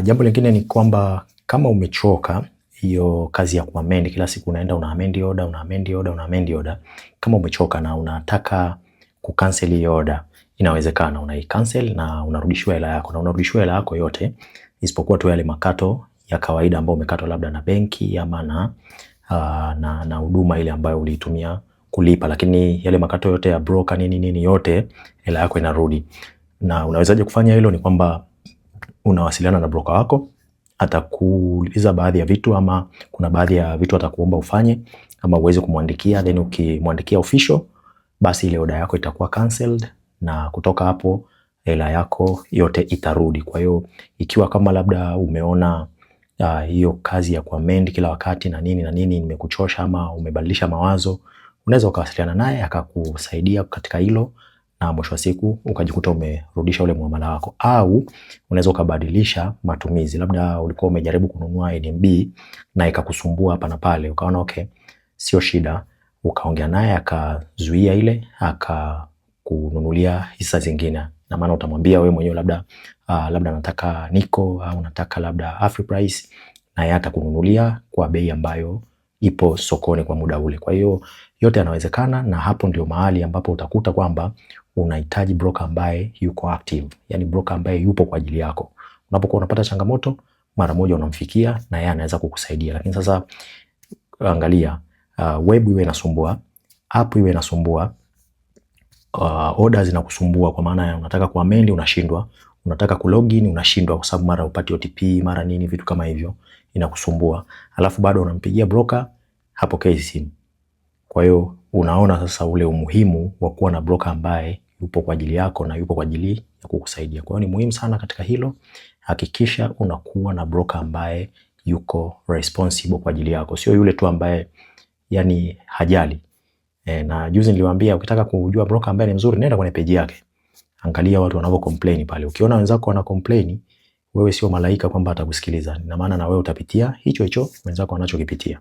Jambo lingine ni kwamba kama umechoka hiyo kazi ya kuamend, kila siku unaenda una amend order. Kama umechoka na unataka kucancel hiyo order, inawezekana unaicancel na unarudishiwa hela yako, na unarudishiwa hela yako yote isipokuwa tu yale makato ya kawaida ambayo umekatwa labda na benki ama na huduma ile ambayo ulitumia kulipa, lakini yale makato yote ya broker nini yote hela yako inarudi. Na unawezaje kufanya hilo? Ni kwamba unawasiliana na broker wako, atakuuliza baadhi ya vitu, ama kuna baadhi ya vitu atakuomba ufanye ama uweze kumwandikia, then ukimwandikia official, basi ile order yako itakuwa cancelled na kutoka hapo hela yako yote itarudi. Kwa hiyo ikiwa kama labda umeona hiyo kazi ya kuamend kila wakati na nini imekuchosha ama umebadilisha mawazo, unaweza ukawasiliana naye akakusaidia katika hilo, na mwisho wa siku ukajikuta umerudisha ule muamala wako. Au unaweza ukabadilisha matumizi, labda ulikuwa umejaribu kununua NMB na ikakusumbua hapa na pale, ukaona okay, sio shida, ukaongea naye akazuia ile, akakununulia hisa zingine. Na maana utamwambia wewe mwenyewe labda nataka Nico au nataka labda Afriprice, na yeye atakununulia kwa bei ambayo ipo sokoni kwa muda ule. Kwa hiyo yote yanawezekana, na hapo ndio mahali ambapo utakuta kwamba unahitaji broker ambaye yuko active, yani broker ambaye yupo kwa ajili yako. Unapokuwa unapata changamoto, mara moja unamfikia na yeye anaweza kukusaidia. Lakini sasa angalia, web iwe inasumbua, app iwe inasumbua, orders zinakusumbua kwa maana unataka kuamend unashindwa, unataka kulogin unashindwa kwa sababu mara upati OTP mara nini, vitu kama hivyo inakusumbua, alafu bado unampigia broker hapokei simu. Kwa hiyo unaona sasa ule umuhimu wa kuwa na broker ambaye yupo kwa ajili yako na yupo kwa ajili ya kukusaidia. Kwa hiyo ni muhimu sana katika hilo, hakikisha unakuwa na broker ambaye yuko responsible kwa ajili yako, sio yule tu ambaye yani hajali. Na juzi niliwaambia ukitaka kujua broker ambaye ni mzuri, nenda kwenye page yake, angalia watu wanavyo complain pale. Ukiona wenzako wana complain, wewe sio malaika kwamba atakusikiliza, ina maana na wewe utapitia hicho wenzako wanachokipitia.